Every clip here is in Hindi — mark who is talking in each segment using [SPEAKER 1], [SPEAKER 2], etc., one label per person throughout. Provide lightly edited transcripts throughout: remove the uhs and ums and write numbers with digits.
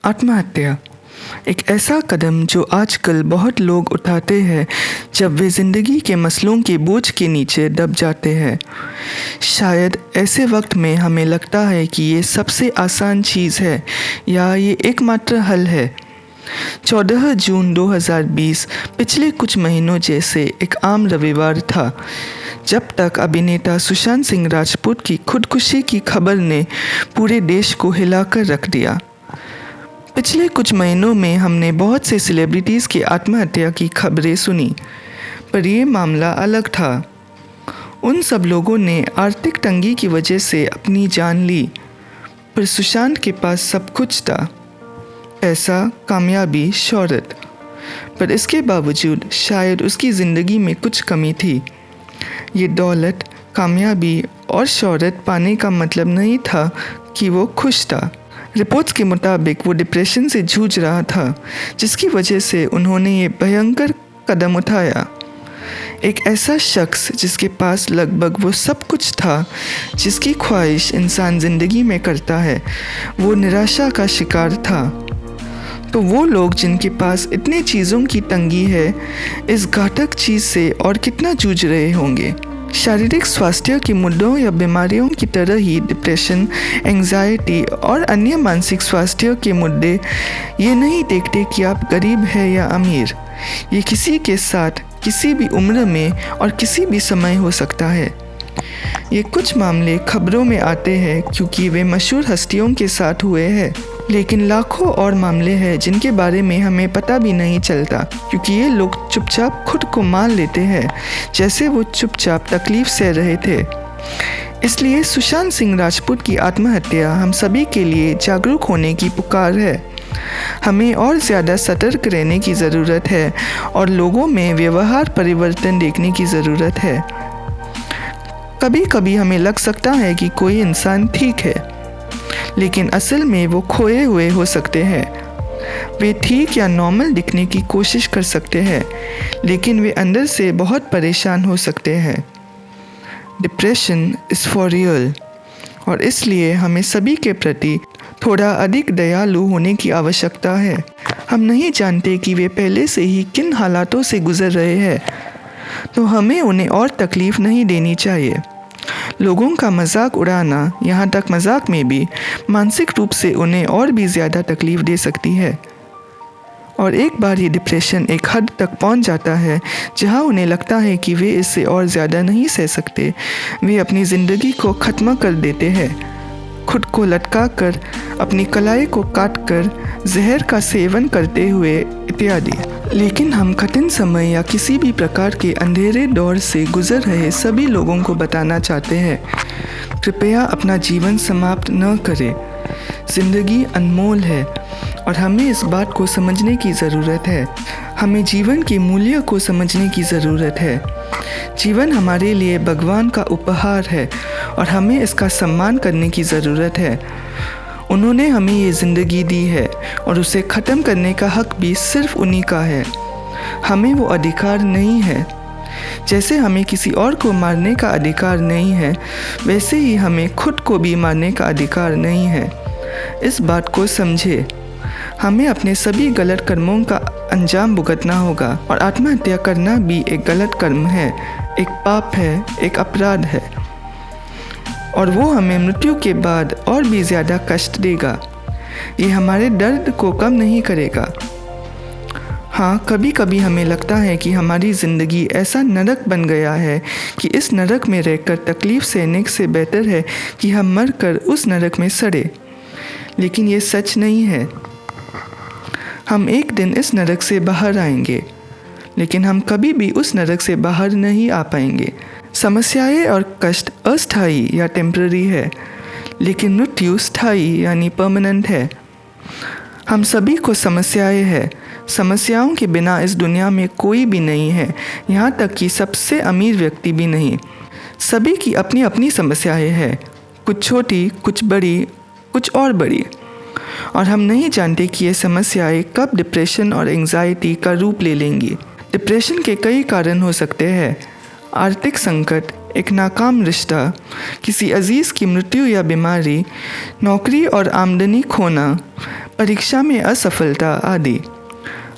[SPEAKER 1] आत्महत्या एक ऐसा कदम जो आजकल बहुत लोग उठाते हैं जब वे ज़िंदगी के मसलों के बोझ के नीचे दब जाते हैं। शायद ऐसे वक्त में हमें लगता है कि ये सबसे आसान चीज़ है या ये एकमात्र हल है। 14 जून 2020 पिछले कुछ महीनों जैसे एक आम रविवार था, जब तक अभिनेता सुशांत सिंह राजपूत की खुदकुशी की खबर ने पूरे देश को हिलाकर रख दिया। पिछले कुछ महीनों में हमने बहुत से सेलिब्रिटीज़ की आत्महत्या की खबरें सुनी, पर यह मामला अलग था। उन सब लोगों ने आर्थिक तंगी की वजह से अपनी जान ली, पर सुशांत के पास सब कुछ था, पैसा, कामयाबी, शोहरत। पर इसके बावजूद शायद उसकी ज़िंदगी में कुछ कमी थी। ये दौलत, कामयाबी और शोहरत पाने का मतलब नहीं था कि वो खुश था। रिपोर्ट्स के मुताबिक वो डिप्रेशन से जूझ रहा था, जिसकी वजह से उन्होंने ये भयंकर कदम उठाया। एक ऐसा शख्स जिसके पास लगभग वो सब कुछ था जिसकी ख्वाहिश इंसान ज़िंदगी में करता है, वो निराशा का शिकार था। तो वो लोग जिनके पास इतनी चीज़ों की तंगी है, इस घातक चीज़ से और कितना जूझ रहे होंगे। शारीरिक स्वास्थ्य के मुद्दों या बीमारियों की तरह ही डिप्रेशन, एंजाइटी और अन्य मानसिक स्वास्थ्य के मुद्दे ये नहीं देखते कि आप गरीब हैं या अमीर। ये किसी के साथ, किसी भी उम्र में और किसी भी समय हो सकता है। ये कुछ मामले खबरों में आते हैं क्योंकि वे मशहूर हस्तियों के साथ हुए हैं, लेकिन लाखों और मामले हैं जिनके बारे में हमें पता भी नहीं चलता, क्योंकि ये लोग चुपचाप खुद को मान लेते हैं, जैसे वो चुपचाप तकलीफ सह रहे थे। इसलिए सुशांत सिंह राजपूत की आत्महत्या हम सभी के लिए जागरूक होने की पुकार है। हमें और ज़्यादा सतर्क रहने की ज़रूरत है और लोगों में व्यवहार परिवर्तन देखने की ज़रूरत है। कभी कभी हमें लग सकता है कि कोई इंसान ठीक है, लेकिन असल में वो खोए हुए हो सकते हैं। वे ठीक या नॉर्मल दिखने की कोशिश कर सकते हैं, लेकिन वे अंदर से बहुत परेशान हो सकते हैं। डिप्रेशन इज़ फॉर रियल, और इसलिए हमें सभी के प्रति थोड़ा अधिक दयालु होने की आवश्यकता है। हम नहीं जानते कि वे पहले से ही किन हालातों से गुजर रहे हैं, तो हमें उन्हें और तकलीफ़ नहीं देनी चाहिए। लोगों का मजाक उड़ाना, यहाँ तक मजाक में भी, मानसिक रूप से उन्हें और भी ज़्यादा तकलीफ़ दे सकती है। और एक बार ये डिप्रेशन एक हद तक पहुँच जाता है जहाँ उन्हें लगता है कि वे इससे और ज़्यादा नहीं सह सकते, वे अपनी ज़िंदगी को ख़त्म कर देते हैं, खुद को लटका कर, अपनी कलाई को काट कर, जहर का सेवन करते हुए इत्यादि। लेकिन हम कठिन समय या किसी भी प्रकार के अंधेरे दौर से गुजर रहे सभी लोगों को बताना चाहते हैं, कृपया अपना जीवन समाप्त न करें। ज़िंदगी अनमोल है और हमें इस बात को समझने की ज़रूरत है। हमें जीवन के मूल्य को समझने की ज़रूरत है। जीवन हमारे लिए भगवान का उपहार है और हमें इसका सम्मान करने की ज़रूरत है। उन्होंने हमें ये ज़िंदगी दी है और उसे ख़त्म करने का हक़ भी सिर्फ़ उन्हीं का है। हमें वो अधिकार नहीं है। जैसे हमें किसी और को मारने का अधिकार नहीं है, वैसे ही हमें खुद को भी मारने का अधिकार नहीं है। इस बात को समझे। हमें अपने सभी गलत कर्मों का अंजाम भुगतना होगा, और आत्महत्या करना भी एक गलत कर्म है, एक पाप है, एक अपराध है, और वो हमें मृत्यु के बाद और भी ज़्यादा कष्ट देगा। ये हमारे दर्द को कम नहीं करेगा। हाँ, कभी कभी हमें लगता है कि हमारी ज़िंदगी ऐसा नरक बन गया है कि इस नरक में रहकर तकलीफ़ सहने से बेहतर है कि हम मर कर उस नरक में सड़े। लेकिन ये सच नहीं है। हम एक दिन इस नरक से बाहर आएंगे, लेकिन हम कभी भी उस नरक से बाहर नहीं आ पाएंगे। समस्याएं और कष्ट अस्थायी या टेम्पररी है, लेकिन मृत्यु स्थायी यानी परमानेंट है। हम सभी को समस्याएं हैं। समस्याओं के बिना इस दुनिया में कोई भी नहीं है, यहाँ तक कि सबसे अमीर व्यक्ति भी नहीं। सभी की अपनी अपनी समस्याएं हैं, कुछ छोटी, कुछ बड़ी, कुछ और बड़ी, और हम नहीं जानते कि ये समस्याएं कब डिप्रेशन और एंजाइटी का रूप ले लेंगी। डिप्रेशन के कई कारण हो सकते हैं। आर्थिक संकट, एक नाकाम रिश्ता, किसी अजीज़ की मृत्यु या बीमारी, नौकरी और आमदनी खोना, परीक्षा में असफलता आदि।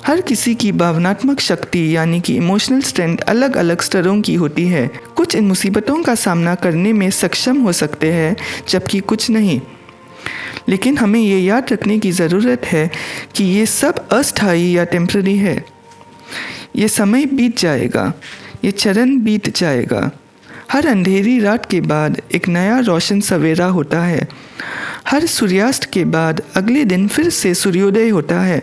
[SPEAKER 1] हर किसी की भावनात्मक शक्ति यानी कि इमोशनल स्ट्रेंथ अलग अलग स्तरों की होती है। कुछ इन मुसीबतों का सामना करने में सक्षम हो सकते हैं जबकि कुछ नहीं। लेकिन हमें ये याद रखने की ज़रूरत है कि ये सब अस्थायी या टेम्पररी है। ये समय बीत जाएगा, ये चरण बीत जाएगा। हर अंधेरी रात के बाद एक नया रोशन सवेरा होता है। हर सूर्यास्त के बाद अगले दिन फिर से सूर्योदय होता है।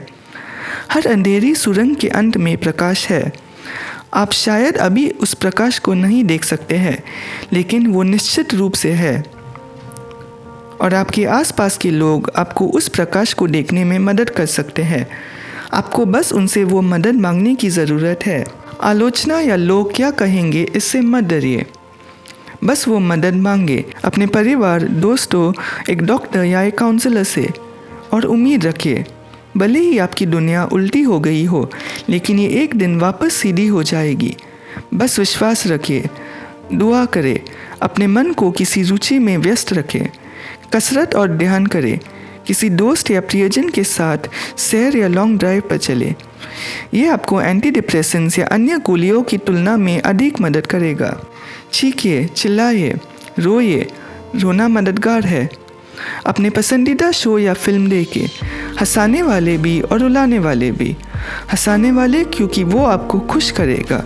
[SPEAKER 1] हर अंधेरी सुरंग के अंत में प्रकाश है। आप शायद अभी उस प्रकाश को नहीं देख सकते हैं, लेकिन वो निश्चित रूप से है। और आपके आसपास के लोग आपको उस प्रकाश को देखने में मदद कर सकते हैं। आपको बस उनसे वो मदद मांगने की ज़रूरत है। आलोचना या लोग क्या कहेंगे इससे मत डरिए, बस वो मदद मांगे अपने परिवार, दोस्तों, एक डॉक्टर या एक काउंसलर से। और उम्मीद रखिए, भले ही आपकी दुनिया उल्टी हो गई हो, लेकिन ये एक दिन वापस सीधी हो जाएगी। बस विश्वास रखिए, दुआ करें, अपने मन को किसी रुचि में व्यस्त रखें, कसरत और ध्यान करें, किसी दोस्त या प्रियजन के साथ सैर या लॉन्ग ड्राइव पर चले। ये आपको एंटी डिप्रेसेंट्स या अन्य गोलियों की तुलना में अधिक मदद करेगा। चीखिए, चिल्लाइए, रोइए, रोना मददगार है। अपने पसंदीदा शो या फिल्म देखिए, हंसाने वाले भी और रुलाने वाले भी। हंसाने वाले क्योंकि वो आपको खुश करेगा,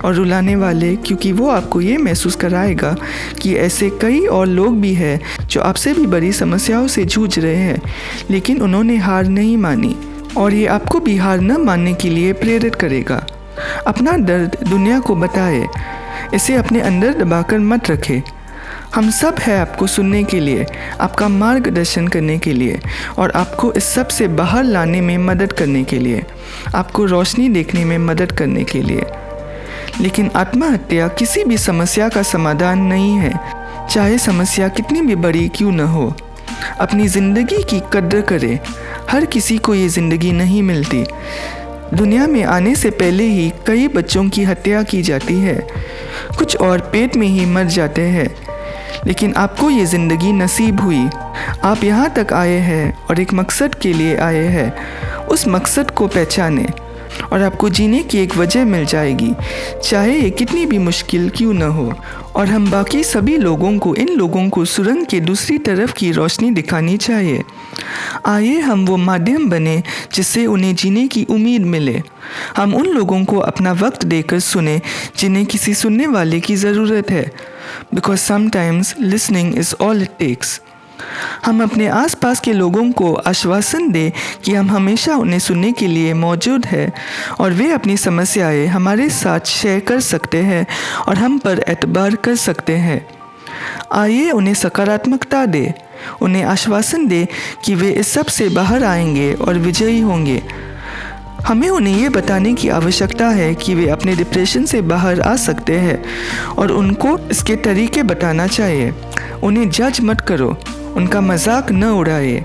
[SPEAKER 1] और रुलाने वाले क्योंकि वो आपको ये महसूस कराएगा कि ऐसे कई और लोग भी हैं जो आपसे भी बड़ी समस्याओं से जूझ रहे हैं, लेकिन उन्होंने हार नहीं मानी। और ये आपको भी हार न मानने के लिए प्रेरित करेगा। अपना दर्द दुनिया को बताए, इसे अपने अंदर दबाकर मत रखें। हम सब हैं आपको सुनने के लिए, आपका मार्गदर्शन करने के लिए, और आपको इस सब से बाहर लाने में मदद करने के लिए, आपको रोशनी देखने में मदद करने के लिए। लेकिन आत्महत्या किसी भी समस्या का समाधान नहीं है, चाहे समस्या कितनी भी बड़ी क्यों न हो। अपनी ज़िंदगी की कद्र करें। हर किसी को ये ज़िंदगी नहीं मिलती। दुनिया में आने से पहले ही कई बच्चों की हत्या की जाती है, कुछ और पेट में ही मर जाते हैं। लेकिन आपको ये ज़िंदगी नसीब हुई। आप यहाँ तक आए हैं और एक मकसद के लिए आए हैं। उस मकसद को पहचानें और आपको जीने की एक वजह मिल जाएगी, चाहे ये कितनी भी मुश्किल क्यों न हो। और हम बाकी सभी लोगों को, इन लोगों को सुरंग के दूसरी तरफ की रोशनी दिखानी चाहिए। आइए हम वो माध्यम बने जिससे उन्हें जीने की उम्मीद मिले। हम उन लोगों को अपना वक्त देकर सुने जिन्हें किसी सुनने वाले की ज़रूरत है, because sometimes listening is all it takes। हम अपने आसपास के लोगों को आश्वासन दें कि हम हमेशा उन्हें सुनने के लिए मौजूद हैं और वे अपनी समस्याएं हमारे साथ शेयर कर सकते हैं और हम पर एतबार कर सकते हैं। आइए उन्हें सकारात्मकता दें, उन्हें आश्वासन दें कि वे इस सब से बाहर आएंगे और विजयी होंगे। हमें उन्हें ये बताने की आवश्यकता है कि वे अपने डिप्रेशन से बाहर आ सकते हैं और उनको इसके तरीके बताना चाहिए। उन्हें जज मत करो, उनका मजाक न उड़ाए,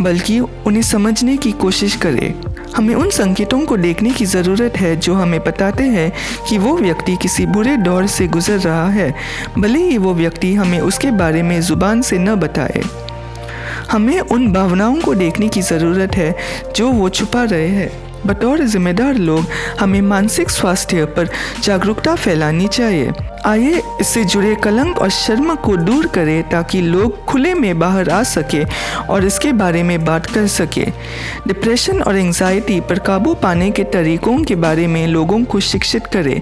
[SPEAKER 1] बल्कि उन्हें समझने की कोशिश करें। हमें उन संकेतों को देखने की ज़रूरत है जो हमें बताते हैं कि वो व्यक्ति किसी बुरे दौर से गुजर रहा है, भले ही वो व्यक्ति हमें उसके बारे में ज़ुबान से न बताए। हमें उन भावनाओं को देखने की ज़रूरत है जो वो छुपा रहे हैं। बतौर जिम्मेदार लोग हमें मानसिक स्वास्थ्य पर जागरूकता फैलानी चाहिए। आइए इससे जुड़े कलंक और शर्म को दूर करें ताकि लोग खुले में बाहर आ सके और इसके बारे में बात कर सके। डिप्रेशन और एंजाइटी पर काबू पाने के तरीकों के बारे में लोगों को शिक्षित करें,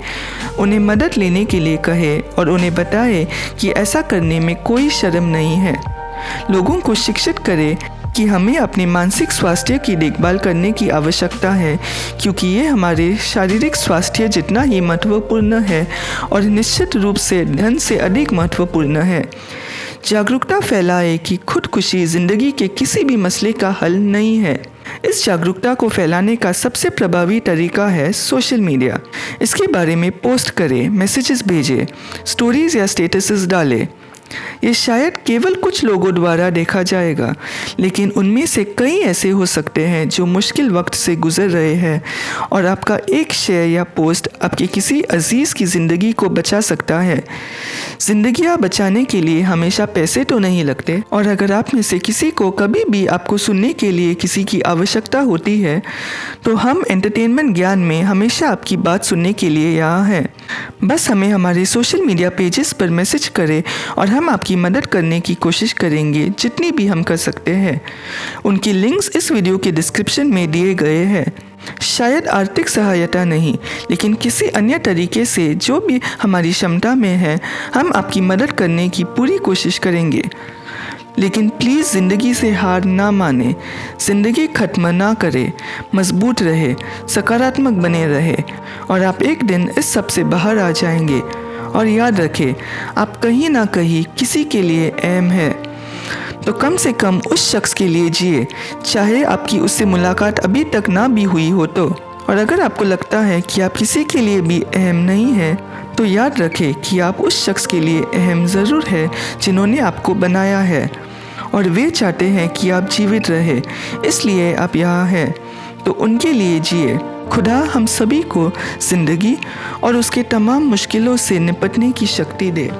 [SPEAKER 1] उन्हें मदद लेने के लिए कहें और उन्हें बताएं कि ऐसा करने में कोई शर्म नहीं है। लोगों को शिक्षित करें कि हमें अपने मानसिक स्वास्थ्य की देखभाल करने की आवश्यकता है, क्योंकि ये हमारे शारीरिक स्वास्थ्य जितना ही महत्वपूर्ण है और निश्चित रूप से धन से अधिक महत्वपूर्ण है। जागरूकता फैलाए कि खुदकुशी ज़िंदगी के किसी भी मसले का हल नहीं है। इस जागरूकता को फैलाने का सबसे प्रभावी तरीका है सोशल मीडिया। इसके बारे में पोस्ट करें, मैसेजेस भेजें, स्टोरीज या स्टेटसेस डालें। ये शायद केवल कुछ लोगों द्वारा देखा जाएगा, लेकिन उनमें से कई ऐसे हो सकते हैं जो मुश्किल वक्त से गुजर रहे हैं और आपका एक शेयर या पोस्ट आपके किसी अजीज़ की ज़िंदगी को बचा सकता है। ज़िंदगियाँ बचाने के लिए हमेशा पैसे तो नहीं लगते, और अगर आप में से किसी को कभी भी आपको सुनने के लिए किसी की आवश्यकता होती है तो हम एंटरटेनमेंट ज्ञान में हमेशा आपकी बात सुनने के लिए यहाँ हैं। बस हमें हमारे सोशल मीडिया पेजेस पर मैसेज करें और हम आपकी मदद करने की कोशिश करेंगे जितनी भी हम कर सकते हैं। उनकी लिंक्स इस वीडियो के डिस्क्रिप्शन में दिए गए हैं। शायद आर्थिक सहायता नहीं, लेकिन किसी अन्य तरीके से जो भी हमारी क्षमता में है हम आपकी मदद करने की पूरी कोशिश करेंगे। लेकिन प्लीज़ ज़िंदगी से हार ना माने, ज़िंदगी खत्म ना करे, मजबूत रहे, सकारात्मक बने रहे और आप एक दिन इस सब से बाहर आ जाएंगे। और याद रखें, आप कहीं ना कहीं किसी के लिए अहम है, तो कम से कम उस शख्स के लिए जिए, चाहे आपकी उससे मुलाकात अभी तक ना भी हुई हो तो। और अगर आपको लगता है कि आप किसी के लिए भी अहम नहीं हैं, तो याद रखें कि आप उस शख्स के लिए अहम ज़रूर है जिन्होंने आपको बनाया है और वे चाहते हैं कि आप जीवित रहे, इसलिए आप यहाँ हैं, तो उनके लिए जिए। खुदा हम सभी को ज़िंदगी और उसके तमाम मुश्किलों से निपटने की शक्ति दे।